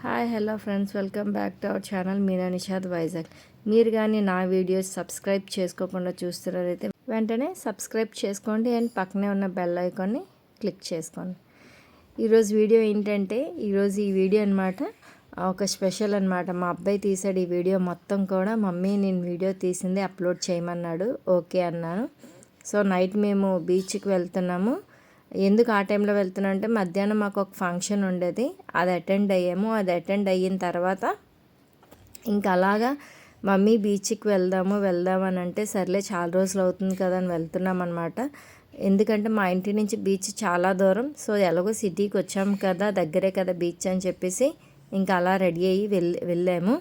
Hi hello friends, welcome back to our channel Meena Nishad Vizag. మీరు కానీ నా వీడియోస్ సబ్స్క్రైబ్ చేసుకోకుండా చూస్తున్నారైతే వెంటనే సబ్స్క్రైబ్ చేసుకోండి అండ్ పక్కనే ఉన్న బెల్ ఐకాన్ని క్లిక్ చేసుకోండి. ఈరోజు వీడియో ఏంటంటే ఈ వీడియో అనమాట ఒక స్పెషల్ అనమాట. మా అబ్బాయి తీసాడు ఈ వీడియో మొత్తం కూడా. మమ్మీ నేను వీడియో తీసింది అప్లోడ్ చేయమన్నాడు, ఓకే అన్నాను. సో నైట్ మేము బీచ్కి వెళ్తున్నాము. ఎందుకు ఆ టైంలో వెళ్తున్నా అంటే మధ్యాహ్నం మాకు ఒక ఫంక్షన్ ఉండేది, అది అటెండ్ అయ్యాము. అది అటెండ్ అయిన తర్వాత ఇంకా అలాగా మమ్మీ బీచ్కి వెళ్దామని అంటే సర్లే చాలా రోజులు అవుతుంది కదా అని వెళ్తున్నాం అనమాట. ఎందుకంటే మా ఇంటి నుంచి బీచ్ చాలా దూరం. సో ఎలాగో సిటీకి వచ్చాము కదా, దగ్గరే కదా బీచ్ అని చెప్పేసి ఇంకా అలా రెడీ అయ్యి వెళ్ళాము.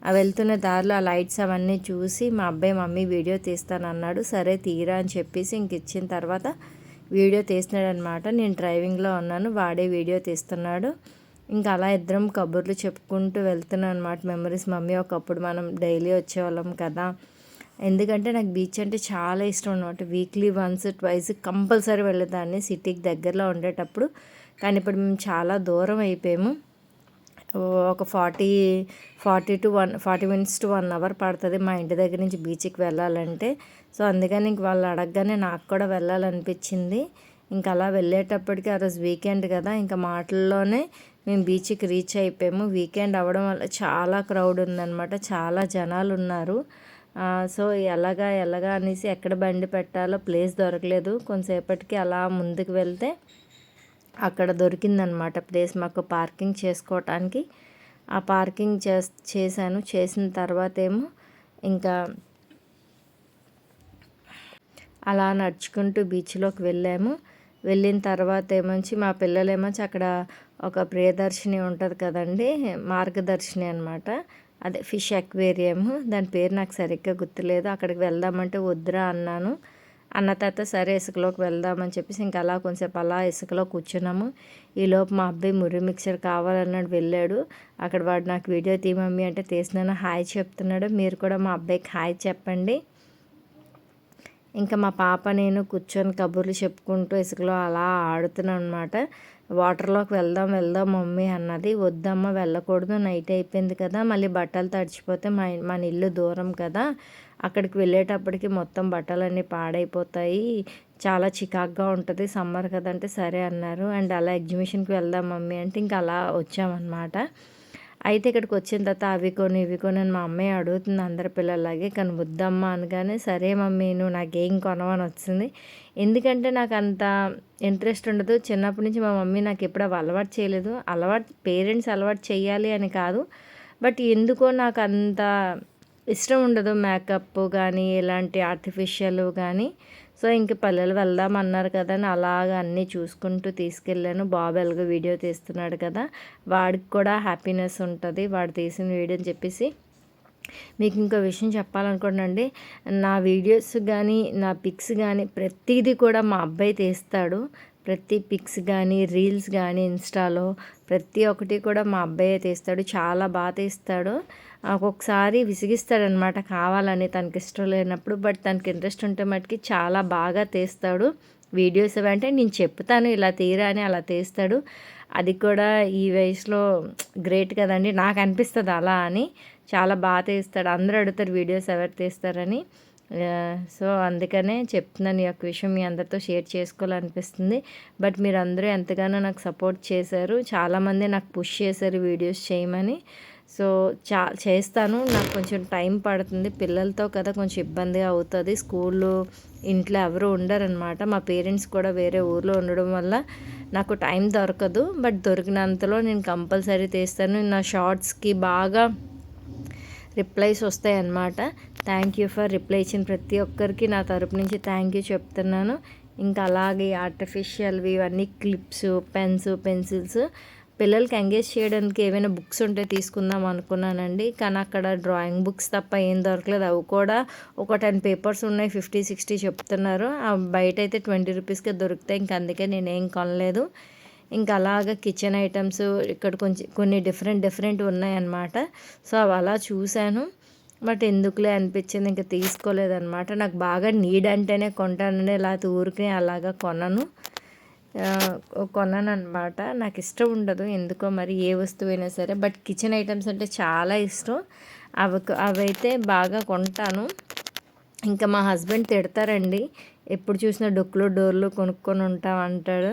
ఆ వెళ్తున్న దారిలో ఆ లైట్స్ అవన్నీ చూసి మా అబ్బాయి మమ్మీ వీడియో తీస్తానన్నాడు. సరే తీరా అని చెప్పేసి ఇంక ఇచ్చిన తర్వాత వీడియో తీస్తున్నాడు అనమాట. నేను డ్రైవింగ్లో ఉన్నాను, వాడే వీడియో తీస్తున్నాడు. ఇంకా అలా ఇద్దరం కబుర్లు చెప్పుకుంటూ వెళ్తున్నాను అనమాట. మెమరీస్, మమ్మీ ఒకప్పుడు మనం డైలీ వచ్చేవాళ్ళం కదా. ఎందుకంటే నాకు బీచ్ అంటే చాలా ఇష్టం అనమాట. వీక్లీ వన్స్ ట్వైస్ కంపల్సరీ వెళ్ళేదాన్ని సిటీకి దగ్గరలో ఉండేటప్పుడు. కానీ ఇప్పుడు మేము చాలా దూరం అయిపోయాము. ఒక 40 మినిట్స్ టు 1 అవర్ పడుతుంది మా ఇంటి దగ్గర నుంచి బీచ్కి వెళ్ళాలంటే. సో అందుకని ఇంక వాళ్ళు అడగగానే నాకు కూడా వెళ్ళాలనిపించింది. ఇంకా అలా వెళ్ళేటప్పటికి ఆ రోజు వీకెండ్ కదా, ఇంకా మాటల్లోనే మేము బీచ్కి రీచ్ అయిపోయాము. వీకెండ్ అవ్వడం వల్ల చాలా క్రౌడ్ ఉందన్నమాట, చాలా జనాలు ఉన్నారు. సో ఎలాగా అనేసి ఎక్కడ బండి పెట్టాలో ప్లేస్ దొరకలేదు. కొంతసేపటికి అలా ముందుకు వెళ్తే అక్కడ దొరికిందనమాట ప్లేస్ మాకు పార్కింగ్ చేసుకోవటానికి. ఆ పార్కింగ్ చేసిన తర్వాత ఏమో ఇంకా అలా నడుచుకుంటూ బీచ్లోకి వెళ్ళిన తర్వాత ఏమొచ్చి మా పిల్లలేమొచ్చి అక్కడ ఒక ప్రియదర్శిని ఉంటుంది కదండి, మార్గదర్శిని అనమాట. అదే ఫిష్ అక్వేరియం, దాని పేరు నాకు సరిగ్గా గుర్తులేదు. అక్కడికి వెళ్దామంటే వద్దురా అన్నాను. అన్న తర్వాత సరే ఇసుకలోకి వెళ్దామని చెప్పేసి ఇంకా అలా కొంచెంసేపు అలా ఇసుకలో కూర్చున్నాము. ఈలోపు మా అబ్బాయి మురి మిక్చర్ కావాలన్నాడు, వెళ్ళాడు. అక్కడ వాడు నాకు వీడియో తీ మమ్మీ అంటే తీసినాను, హాయ్ చెప్తున్నాడు. మీరు కూడా మా అబ్బాయికి హాయ్ చెప్పండి. ఇంకా మా పాప నేను కూర్చొని కబుర్లు చెప్పుకుంటూ ఇసుకలో అలా ఆడుతున్నాను అనమాట. వాటర్లోకి వెళ్దాం మమ్మీ అన్నది. వద్దమ్మ వెళ్ళకూడదు, నైట్ అయిపోయింది కదా, మళ్ళీ బట్టలు తడిచిపోతే మన ఇల్లు దూరం కదా, అక్కడికి వెళ్ళేటప్పటికి మొత్తం బట్టలన్నీ పాడైపోతాయి, చాలా చికాగ్గా ఉంటుంది, సమ్మర్ కదా అంటే సరే అన్నారు. అండ్ అలా ఎగ్జిబిషన్కి వెళ్దాం మమ్మీ అంటే ఇంకా అలా వచ్చామన్నమాట. అయితే ఇక్కడికి వచ్చిన తర్వాత అవి కొని ఇవి కొని అని మా అమ్మాయి అడుగుతుంది అందరి పిల్లలాగే. కానీ వద్దమ్మ అనగానే సరే మమ్మీ నువ్వు నాకేం కొనవని వచ్చింది. ఎందుకంటే నాకు అంత ఇంట్రెస్ట్ ఉండదు. చిన్నప్పటి నుంచి మా మమ్మీ నాకు ఎప్పుడు అవి అలవాటు చేయలేదు. పేరెంట్స్ అలవాటు చేయాలి అని కాదు, బట్ ఎందుకో నాకు అంత ఇష్టం ఉండదు మేకప్ కానీ ఇలాంటి ఆర్టిఫిషియల్ కానీ. సో ఇంక పల్లెలు వెళ్దామన్నారు కదా అని అలాగ అన్నీ చూసుకుంటూ తీసుకెళ్ళాను. బాబు ఎలాగో వీడియో తీస్తున్నాడు కదా, వాడికి కూడా హ్యాపీనెస్ ఉంటుంది వాడు తీసిన వీడియో అని చెప్పేసి. మీకు ఇంకో విషయం చెప్పాలనుకోండి, నా వీడియోస్ కానీ నా పిక్స్ కానీ ప్రతిదీ కూడా మా అబ్బాయి తీస్తాడు. ప్రతి పిక్స్ కానీ రీల్స్ కానీ ఇన్స్టాలో ప్రతి ఒక్కటి కూడా మా అబ్బాయే తీస్తాడు, చాలా బాగా తీస్తాడు. ఒక్కొక్కసారి విసిగిస్తాడనమాట కావాలని, తనకి ఇష్టం లేనప్పుడు. బట్ తనకి ఇంట్రెస్ట్ ఉంటే మటుకి చాలా బాగా తీస్తాడు వీడియోస్. అంటే నేను చెప్తాను ఇలా తీరా అని అలా తీస్తాడు. అది కూడా ఈ వయసులో గ్రేట్ కదండి, నాకు అనిపిస్తుంది అలా అని. చాలా బాగా తీస్తాడు. అందరూ అడుగుతారు వీడియోస్ ఎవరు తీస్తారని. సో అందుకనే చెప్తున్నాను, ఈ యొక్క విషయం మీ అందరితో షేర్ చేసుకోవాలనిపిస్తుంది. బట్ మీరు అందరూ ఎంతగానో నాకు సపోర్ట్ చేశారు, చాలామంది నాకు పుష్ చేశారు వీడియోస్ చేయమని. సో చేస్తాను, నాకు కొంచెం టైం పడుతుంది, పిల్లలతో కదా కొంచెం ఇబ్బందిగా అవుతుంది. స్కూల్లో ఇంట్లో ఎవరు ఉండరనమాట, మా పేరెంట్స్ కూడా వేరే ఊర్లో ఉండడం వల్ల నాకు టైం దొరకదు. బట్ దొరికినంతలో నేను కంపల్సరీ తీస్తాను. నా షార్ట్స్కి బాగా రిప్లైస్ వస్తాయి అన్నమాట. థ్యాంక్ యూ ఫర్ రిప్లై ఇచ్చిన ప్రతి ఒక్కరికి నా తరపు నుంచి థ్యాంక్ యూ చెప్తున్నాను. ఇంకా అలాగే ఆర్టిఫిషియల్వి ఇవన్నీ క్లిప్స్, పెన్సిల్స్ పిల్లలకి ఎంగేజ్ చేయడానికి ఏమైనా బుక్స్ ఉంటే తీసుకుందాం అనుకున్నానండి. కానీ అక్కడ డ్రాయింగ్ బుక్స్ తప్ప ఏం దొరకలేదు. అవి కూడా ఒక 10 పేపర్స్ ఉన్నాయి, 50-60 చెప్తున్నారు. బయట అయితే 20 రూపీస్కే దొరుకుతాయి. ఇంక అందుకే నేనేం కొనలేదు. ఇంకా అలాగా కిచెన్ ఐటమ్స్ ఇక్కడ కొన్ని డిఫరెంట్ ఉన్నాయన్నమాట. సో అవి అలా చూశాను, బట్ ఎందుకులే అనిపించింది, ఇంకా తీసుకోలేదన్నమాట. నాకు బాగా నీడ్ అంటేనే కొంటానండి, లేకపోతే ఊరికే అలాగా కొనను. కొన్నానన్నమాట. నాకు ఇష్టం ఉండదు ఎందుకో మరి ఏ వస్తువైనా సరే. బట్ కిచెన్ ఐటమ్స్ అంటే చాలా ఇష్టం. అవైతే బాగా కొంటాను. ఇంకా మా హస్బెండ్ తిడతారండి, ఎప్పుడు చూసినా డొక్కులు డోర్లు కొనుక్కొని ఉంటాం అంటాడు.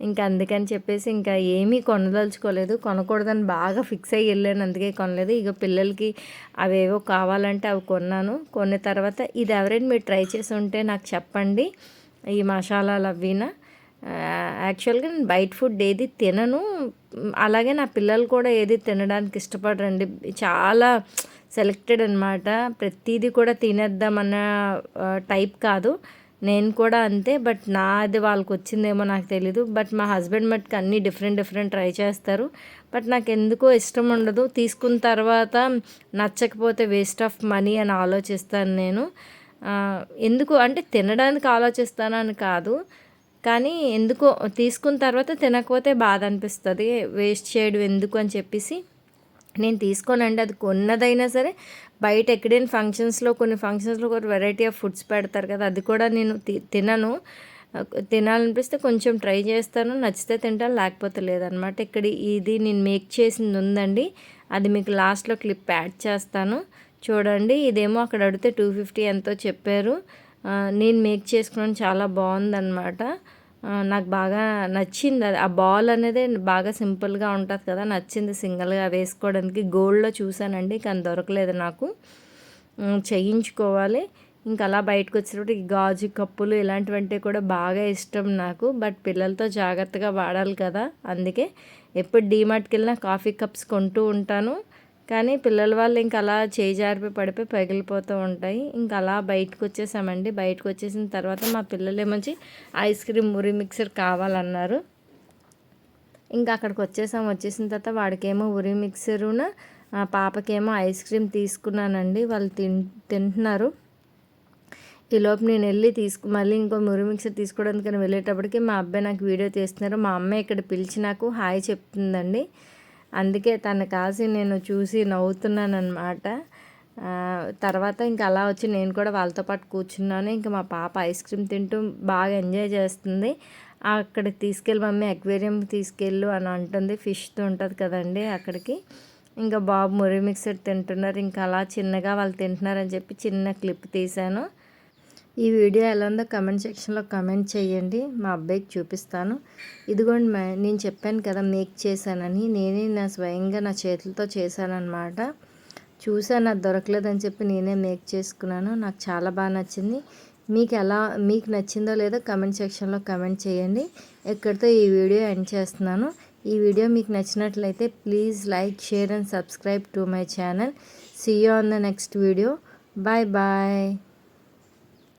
ఇంకా అందుకని చెప్పేసి ఇంకా ఏమీ కొనదలుచుకోలేదు. కొనకూడదని బాగా ఫిక్స్ అయ్యి వెళ్ళాను, అందుకే కొనలేదు. ఇక పిల్లలకి అవేవో కావాలంటే అవి కొన్నాను. కొన్న తర్వాత ఇది ఎవరైనా మీరు ట్రై చేసి ఉంటే నాకు చెప్పండి, ఈ మసాలాలు అవినా. యాక్చువల్గా నేను బయట ఫుడ్ ఏది తినను, అలాగే నా పిల్లలు కూడా ఏది తినడానికి ఇష్టపడరండి. చాలా సెలెక్టెడ్ అనమాట. ప్రతిదీ కూడా తినేద్దామన్న టైప్ కాదు. నేను కూడా అంతే. బట్ నాది వాళ్ళకి వచ్చిందేమో నాకు తెలీదు. బట్ మా హస్బెండ్ మట్టుకు అన్నీ డిఫరెంట్ ట్రై చేస్తారు. బట్ నాకు ఎందుకో ఇష్టం ఉండదు. తీసుకున్న తర్వాత నచ్చకపోతే వేస్ట్ ఆఫ్ మనీ అని ఆలోచిస్తాను నేను. ఎందుకు అంటే తినడానికి ఆలోచిస్తానని కాదు, కానీ ఎందుకో తీసుకున్న తర్వాత తినకపోతే బాధ అనిపిస్తుంది, వేస్ట్ చేయడం ఎందుకు అని చెప్పేసి నేను తీసుకోనండి. అది కొన్నదైనా సరే బయట ఎక్కడైనా ఫంక్షన్స్లో, కొన్ని ఫంక్షన్స్లో కొన్ని వెరైటీ ఆఫ్ ఫుడ్స్ పెడతారు కదా, అది కూడా నేను తినను. తినాలనిపిస్తే కొంచెం ట్రై చేస్తాను, నచ్చితే తింటాను, లేకపోతే లేదనమాట. ఇక్కడ ఇది నేను మేక్ చేసింది ఉందండి, అది మీకు లాస్ట్లో క్లిప్ యాడ్ చేస్తాను చూడండి. ఇదేమో అక్కడ అడిగితే 250 ఎంతో చెప్పారు. నేను మేక్ చేసుకున్నాను, చాలా బాగుందన్నమాట. నాకు బాగా నచ్చింది. అది ఆ బాల్ అనేది బాగా సింపుల్గా ఉంటుంది కదా, నచ్చింది సింగిల్గా వేసుకోవడానికి. గోల్డ్లో చూసానండి కానీ దొరకలేదు నాకు, చేయించుకోవాలి. ఇంకా అలా బయటకు వచ్చినప్పుడు ఈ గాజు కప్పులు ఇలాంటివంటే కూడా బాగా ఇష్టం నాకు. బట్ పిల్లలతో జాగ్రత్తగా వాడాలి కదా, అందుకే ఎప్పుడు డీమార్ట్కి వెళ్ళినా కాఫీ కప్స్ కొంటూ ఉంటాను. కానీ పిల్లల వాళ్ళు ఇంకా అలా చేయి జారిపోయి పడిపోయి పగిలిపోతూ ఉంటాయి. ఇంకా అలా బయటకు వచ్చేసామండి. బయటకు వచ్చేసిన తర్వాత మా పిల్లలు ఏమొచ్చి ఐస్ క్రీమ్ మురి మిక్సర్ కావాలన్నారు. ఇంకా అక్కడికి వచ్చేసిన తర్వాత వాడికేమో ఉరి మిక్సరున పాపకేమో ఐస్ క్రీమ్ తీసుకున్నానండి. వాళ్ళు తింటున్నారు. ఈలోపు నేను వెళ్ళి మళ్ళీ ఇంకో మురి మిక్సర్ తీసుకోవడానికి వెళ్ళేటప్పటికి మా అబ్బాయి నాకు వీడియో తీస్తున్నారు. మా అమ్మాయి ఇక్కడ పిలిచి నాకు హాయ్ చెప్తుందండి, అందుకే తను కాసి నేను చూసి నవ్వుతున్నాను అనమాట. తర్వాత ఇంకా అలా వచ్చి నేను కూడా వాళ్ళతో పాటు కూర్చున్నాను. ఇంకా మా పాప ఐస్ క్రీమ్ తింటూ బాగా ఎంజాయ్ చేస్తుంది. అక్కడికి తీసుకెళ్ళి మమ్మీ అక్వేరియంకి తీసుకెళ్ళు అని అంటుంది, ఫిష్తో ఉంటుంది కదండి అక్కడికి. ఇంకా బాబు మురి మిక్సర్ తింటున్నారు. ఇంకా అలా చిన్నగా వాళ్ళు తింటున్నారని చెప్పి చిన్న క్లిప్ తీశాను. ఈ వీడియో ఎలా ఉందో కమెంట్ సెక్షన్లో కమెంట్ చేయండి, మా అబ్బాయికి చూపిస్తాను. ఇదిగోండి నేను చెప్పాను కదా మేక్ చేశానని, నేనే స్వయంగా నా చేతులతో చేశానన్నమాట. చూసాను అది దొరకలేదని చెప్పి నేనే మేక్ చేసుకున్నాను. నాకు చాలా బాగా నచ్చింది. మీకు నచ్చిందో లేదో కమెంట్ సెక్షన్లో కమెంట్ చేయండి. ఎక్కడితో ఈ వీడియో ఎండ్ చేస్తున్నాను. ఈ వీడియో మీకు నచ్చినట్లయితే please like, share and subscribe to my channel. See you on the next video. Bye bye.